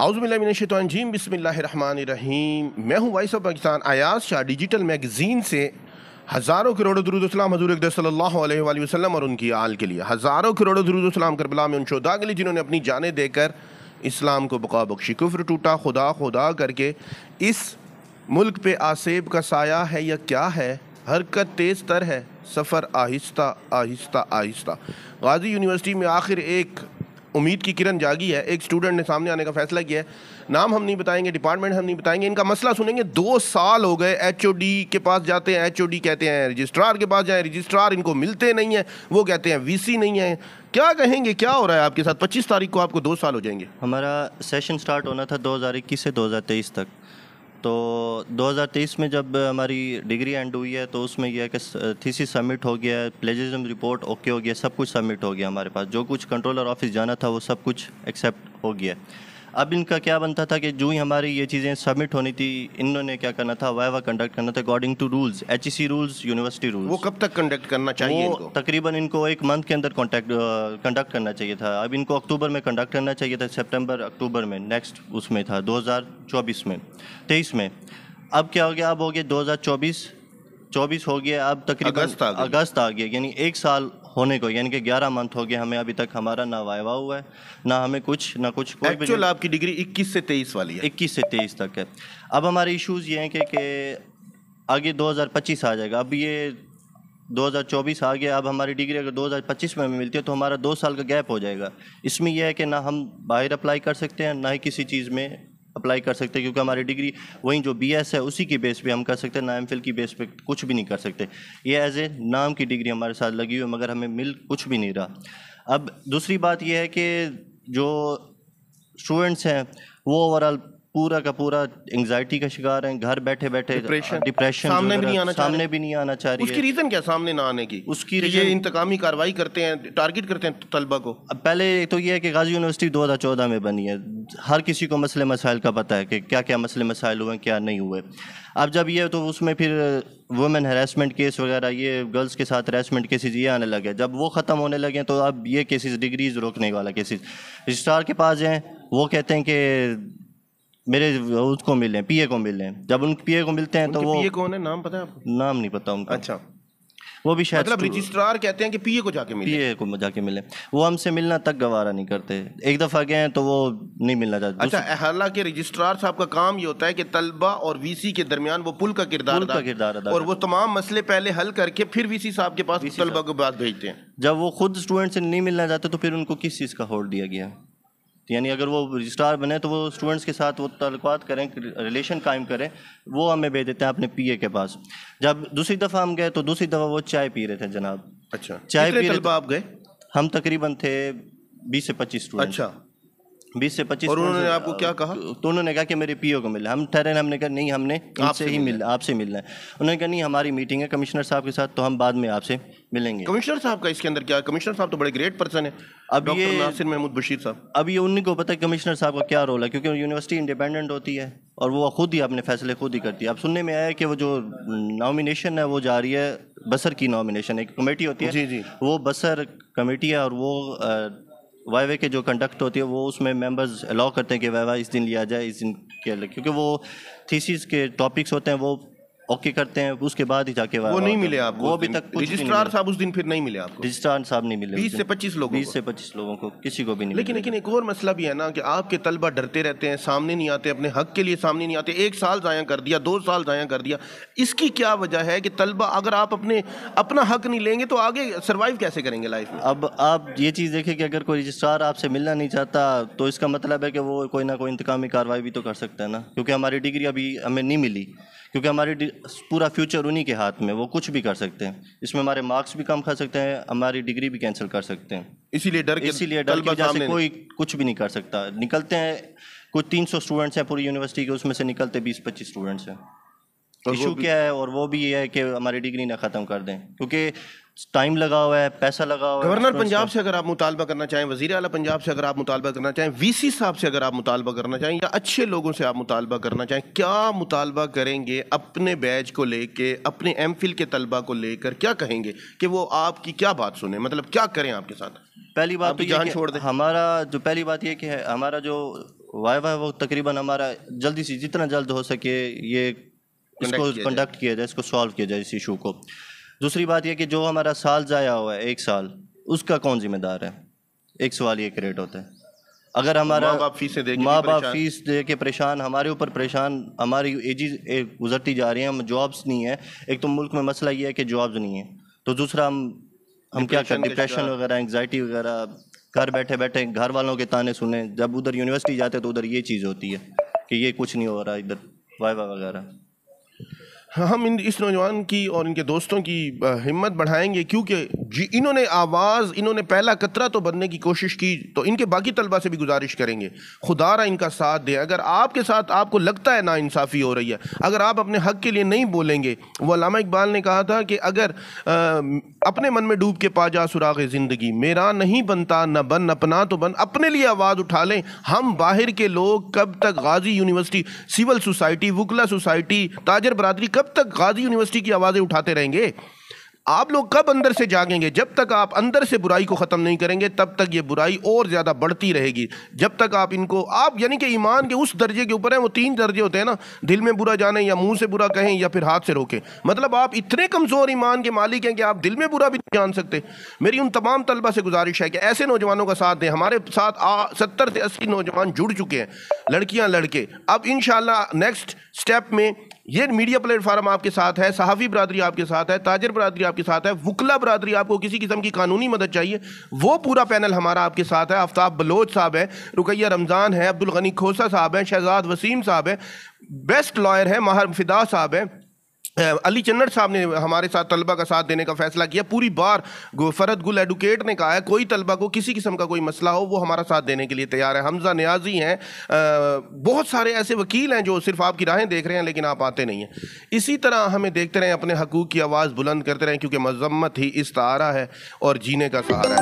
औज़ुबिल्लाहिमिनश्शैतानिर्रजीम बिस्मिल्लाहिर्रहमानिर्रहीम। मैं हूँ voice of Pakistan Ayaz Shah digital magazine से। हज़ारों करोड़ों दुरूद सलाम हज़ूर अक़दस सल्लल्लाहु अलैहि वसल्लम और उनकी आल के लिए। हज़ारों करोड़ों दुरूद सलाम करबला में उन शुहदा के लिए जिन्होंने अपनी जानें देकर इस्लाम को बका बख्शी। कुफ्र टूटा, खुदा खुदा करके इस मुल्क पे आसेब का साया है या क्या है। हरकत तेज़ तर है, सफ़र आहिस्ता आहिस्ता आहिस्ता। गाज़ी यूनिवर्सिटी में आखिर एक उम्मीद की किरण जागी है। एक स्टूडेंट ने सामने आने का फैसला किया है। नाम हम नहीं बताएंगे, डिपार्टमेंट हम नहीं बताएंगे, इनका मसला सुनेंगे। 2 साल हो गए, HOD के पास जाते हैं, HOD कहते हैं रजिस्ट्रार के पास जाएं, रजिस्ट्रार इनको मिलते नहीं है, वो कहते हैं VC नहीं है। क्या कहेंगे, क्या हो रहा है आपके साथ? 25 तारीख को आपको 2 साल हो जाएंगे। हमारा सेशन स्टार्ट होना था 2021 से 2023 तक। तो 2023 में जब हमारी डिग्री एंड हुई है तो उसमें यह है कि थीसिस सबमिट हो गया, प्लेजरिज्म रिपोर्ट ओके हो गया, सब कुछ सबमिट हो गया हमारे पास। जो कुछ कंट्रोलर ऑफिस जाना था वो सब कुछ एक्सेप्ट हो गया। अब इनका क्या बनता था कि जो ही हमारी ये चीज़ें सबमिट होनी थी, इन्होंने क्या करना था, वाइवा कंडक्ट करना था according to rules, HEC rules, university rules. वो कब तक कंडक्ट करना चाहिए इनको? तकरीबन इनको 1 मंथ के अंदर कंडक्ट करना चाहिए था। अब इनको अक्टूबर में कंडक्ट करना चाहिए था, सितंबर अक्टूबर में नेक्स्ट उसमें था 2024 में 23 में। अब क्या हो गया, अब हो गया 2024 हो गया, अब तकरीबन अगस्त आ गया, यानी 1 साल होने को, यानी कि 11 मंथ हो गए हमें। अभी तक हमारा ना वाइवा हुआ है, ना हमें कुछ ना कुछ। एक्चुअल आपकी डिग्री 21 से 23 वाली है? 21 से 23 तक है। अब हमारे इश्यूज़ ये हैं कि आगे 2025 आ जाएगा। अब ये 2024 आ गया, अब हमारी डिग्री अगर 2025 में मिलती है तो हमारा 2 साल का गैप हो जाएगा। इसमें यह है कि ना हम बाहर अप्लाई कर सकते हैं, ना ही किसी चीज़ में अप्लाई कर सकते हैं, क्योंकि हमारी डिग्री वही जो BS है उसी की बेस पे हम कर सकते हैं, ना MPhil की बेस पे कुछ भी नहीं कर सकते। ये एज ए नाम की डिग्री हमारे साथ लगी हुई है, मगर हमें मिल कुछ भी नहीं रहा। अब दूसरी बात यह है कि जो स्टूडेंट्स हैं वो ओवरऑल पूरा का पूरा एंग्जाइटी का शिकार हैं, घर बैठे बैठे डिप्रेशन सामने भी नहीं आना चाह रही है। उसकी रीज़न क्या सामने ना आने की? उसकी ये इंतकामी कार्रवाई करते हैं, टारगेट करते हैं तलबा को। अब पहले तो ये है कि गाजी यूनिवर्सिटी 2014 में बनी है, हर किसी को मसले मसाइल का पता है कि क्या क्या मसले मसाइल हुए, क्या नहीं हुए। अब जब ये तो उसमें फिर वुमेन हरासमेंट केस वगैरह, ये गर्ल्स के साथ हरासमेंट केसेस ये आने लगे। जब वो ख़त्म होने लगे तो अब ये केसेस, डिग्रीज रोकने वाला केसेस, रजिस्ट्रार के पास जाएँ, वो कहते हैं कि मेरे उसको मिले, PA को मिले। जब उन PA को मिलते हैं तो वो PA कौन है, नाम पता है आपको? नाम नहीं पता उनका। अच्छा, वो भी शायद मतलब रजिस्ट्रार कहते हैं कि PA को जाके मिले। PA को जाके मिले, वो हमसे मिलना तक गवारा नहीं करते। एक दफ़ा गए तो वो नहीं मिलना चाहते। अच्छा, हालांकि रजिस्ट्रार साहब का काम ये होता है कि तलबा और VC के दरमियान वो पुल का किरदार अदा और वो तमाम मसले पहले हल करके फिर VC साहब के पास तलबा को बात भेजते हैं। जब वो खुद स्टूडेंट से नहीं मिलना चाहते तो फिर उनको किस चीज़ का होल्ड दिया गया? यानी अगर वो रजिस्ट्रार बने तो वो स्टूडेंट्स के साथ वो ताल्लुकात करें, रिलेशन कायम करें, वो हमें भेज देते हैं अपने PA के पास। जब दूसरी दफ़ा हम गए तो दूसरी दफ़ा वो चाय पी रहे थे जनाब। अच्छा, चाय पी रहे आप गए? हम तकरीबन थे 20 से 25 स्टूडेंट। अच्छा, 20 से 25। और उन्होंने आपको क्या कहा? तो उन्होंने कहा कि मेरे PO को मिला। हम ठहरे, हमने कहा नहीं, हमने आपसे ही मिलना, आपसे मिलना है। उन्होंने कहा नहीं, हमारी मीटिंग है कमिश्नर साहब के साथ, तो हम बाद में आपसे मिलेंगे। कमिश्नर साहब का इसके अंदर क्या? कमिश्नर साहब तो बड़े ग्रेट पर्सन है, अब ये नासिर महमूद बशीर साहब। अब ये उन्हीं को पता है कमिश्नर साहब का क्या रोल है, क्योंकि यूनिवर्सिटी इंडिपेंडेंट होती है और वो खुद ही अपने फैसले खुद ही करती है। अब सुनने में आया है कि वो जो नॉमिनेशन है वो जा रही है, बसर की नॉमिनेशन, एक कमेटी होती है जी, वो बसर कमेटी है, और वो वाइवे के जो कंडक्ट होती है वो उसमें मेंबर्स अलाउ करते हैं कि वाइवा इस दिन लिया जाए, इस दिन के लिए, क्योंकि वो थीसिस के टॉपिक्स होते हैं वो ओके करते हैं, उसके बाद ही जाके वो नहीं मिले आपको? वो अभी तक रजिस्ट्रार साहब उस दिन फिर नहीं मिले आपको? रजिस्ट्रार साहब नहीं मिले। 20 से 25 लोगों 20 से 25 लोगों को किसी को भी नहीं। लेकिन एक और मसला भी है ना कि आपके तलबा डरते रहते हैं, सामने नहीं आते, अपने हक के लिए सामने नहीं आते। 1 साल ज़ाया कर दिया, 2 साल ज़ाया कर दिया। इसकी क्या वजह है कि तलबा, अगर आप अपना हक नहीं लेंगे तो आगे सर्वाइव कैसे करेंगे लाइफ में? अब आप ये चीज़ देखें कि अगर कोई रजिस्ट्रार आपसे मिलना नहीं चाहता तो इसका मतलब है कि वो कोई ना कोई इंतकामी कार्रवाई भी तो कर सकता है ना, क्योंकि हमारी डिग्री अभी हमें नहीं मिली, क्योंकि हमारी पूरा फ्यूचर उन्हीं के हाथ में, वो कुछ भी कर सकते हैं। इसमें हमारे मार्क्स भी कम खा सकते हैं, हमारी डिग्री भी कैंसिल कर सकते हैं। इसीलिए डर की वजह से कोई कुछ भी नहीं कर सकता। निकलते हैं कुछ 300 स्टूडेंट्स हैं पूरी यूनिवर्सिटी के, उसमें से निकलते 20-25 स्टूडेंट्स हैं। इशू क्या है, और वो भी ये है कि हमारी डिग्री ना ख़त्म कर दें, क्योंकि टाइम लगा हुआ है, पैसा लगा हुआ है। गवर्नर पंजाब से अगर आप मुतालबा करना चाहें, वज़ीर आला पंजाब से अगर आप मुतालबा करना चाहें, VC साहब से अगर आप मुतालबा करना चाहें, या अच्छे लोगों से आप मुतालबा करना चाहें, क्या मुतालबा करेंगे अपने बैच को लेके, अपने MPhil के तलबा को लेकर? क्या कहेंगे कि वो आपकी क्या बात सुने, मतलब क्या करें आपके साथ? पहली बात तो जान छोड़ दें। हमारा जो पहली बात ये कि हमारा जो वाइवा वो तकरीबन हमारा जल्दी से जितना जल्द हो सके ये इसको कंडक्ट किया जाए, इसको सॉल्व किया जाए इस इशू को। दूसरी बात यह कि जो हमारा साल ज़ाया हुआ है 1 साल, उसका कौन जिम्मेदार है? एक सवाल ये क्रिएट होता है। अगर हमारा माँ बाप फीस दे के परेशान, हमारे ऊपर परेशान, हमारी एजेस गुजरती जा रही हैं, हम जॉब्स नहीं है। एक तो मुल्क में मसला ये है कि जॉब्स नहीं है, तो दूसरा हम क्या करें, डिप्रेशन वगैरह, एंग्जाइटी वगैरह, घर बैठे बैठे घर वालों के ताने सुने। जब उधर यूनिवर्सिटी जाते तो उधर ये चीज़ होती है कि ये कुछ नहीं हो रहा इधर, वाइवा वगैरह। हम इस नौजवान की और इनके दोस्तों की हिम्मत बढ़ाएंगे, क्योंकि इन्होंने आवाज़, इन्होंने पहला कतरा तो बनने की कोशिश की, तो इनके बाकी तलबा से भी गुजारिश करेंगे खुदारा इनका साथ दें। अगर आपके साथ आपको लगता है नाइंसाफ़ी हो रही है, अगर आप अपने हक़ के लिए नहीं बोलेंगे, वो अल्लामा इकबाल ने कहा था कि अगर अपने मन में डूब के पा जा सुराग़ ज़िंदगी, मेरा नहीं बनता न बन अपना तो बन, अपने लिए आवाज़ उठा लें। हम बाहर के लोग कब तक गाजी यूनिवर्सिटी, सिविल सोसाइटी, वुकला सोसाइटी, ताजर बरादरी, कब तक गाजी यूनिवर्सिटी की आवाज़ें उठाते रहेंगे? आप लोग कब अंदर से जागेंगे? जब तक आप अंदर से बुराई को ख़त्म नहीं करेंगे तब तक ये बुराई और ज़्यादा बढ़ती रहेगी। जब तक आप इनको, आप यानी कि ईमान के उस दर्जे के ऊपर है, वो 3 दर्जे होते हैं ना, दिल में बुरा जाने, या मुंह से बुरा कहें, या फिर हाथ से रोकें। मतलब आप इतने कमज़ोर ईमान के मालिक हैं कि आप दिल में बुरा भी नहीं जान सकते। मेरी उन तमाम तलबा से गुजारिश है कि ऐसे नौजवानों का साथ दें। हमारे साथ 70 से 80 नौजवान जुड़ चुके हैं, लड़कियाँ लड़के। अब इंशाअल्लाह नेक्स्ट स्टेप में ये मीडिया प्लेटफार्म आपके साथ है, सहाफ़ी बरादरी आपके साथ है, ताजर बरादरी आपके साथ है, वुकला बरादरी, आपको किसी किस्म की कानूनी मदद चाहिए, वो पूरा पैनल हमारा आपके साथ है। आफ्ताब बलोच साहब है, रुकैया रमज़ान है, अब्दुल गनी खोसा साहब हैं, शहजाद वसीम साहब है, बेस्ट लॉयर है माहर फिदा साहब है, अली चन्नड़ साहब ने हमारे साथ तलबा का साथ देने का फैसला किया। पूरी बार फ़रद गुल एडवोकेट ने कहा है कोई तलबा को किसी किस्म का कोई मसला हो वो हमारा साथ देने के लिए तैयार है। हमजा नियाजी हैं, बहुत सारे ऐसे वकील हैं जो सिर्फ आपकी राहें देख रहे हैं लेकिन आप आते नहीं हैं। इसी तरह हमें देखते रहें, अपने हकूक़ की आवाज़ बुलंद करते रहें, क्योंकि मज़म्मत ही इस्तारा है और जीने का सहारा है।